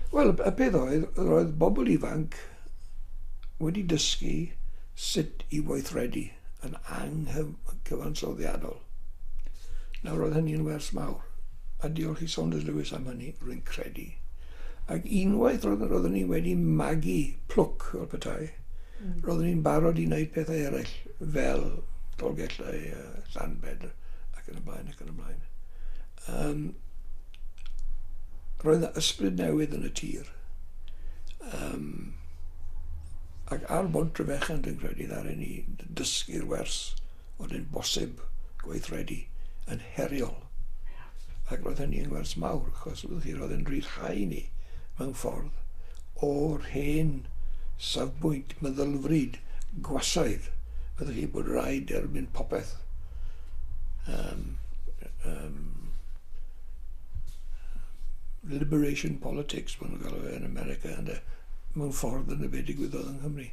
Wel, y peth roedd bobl ifanc wedi dysgu sut i weithredu yn anghyfansoddiadol. Nawr roedd hynny'n wers mawr. A diolch i Saunders Lewis am hynny, rwy'n credu. Ac unwaith roedden ni wedi magu plwc o'r petai, roedden ni'n barod i wneud pethau eraill, fel dolgellau Llanbed ac yn y blaen ac yn y blaen. Roedd yna ysbryd newydd yn y tir. Ac ar bont Trefechan, dwi'n credu, ddaru ni dysgu'r wers oedd yn bosib gweithredu yn heriol. Ac roedd hynny yn wers mawr, achos roedd yn rhyddhau ni mewn ffordd o'r hen safbwynt meddylfryd gwasaidd. Fyddwch chi bod rhaid erbyn popeth. Liberation politics, maen nhw'n gael yn America, mewn ffordd yn y be digwyddodd yng Nghymru.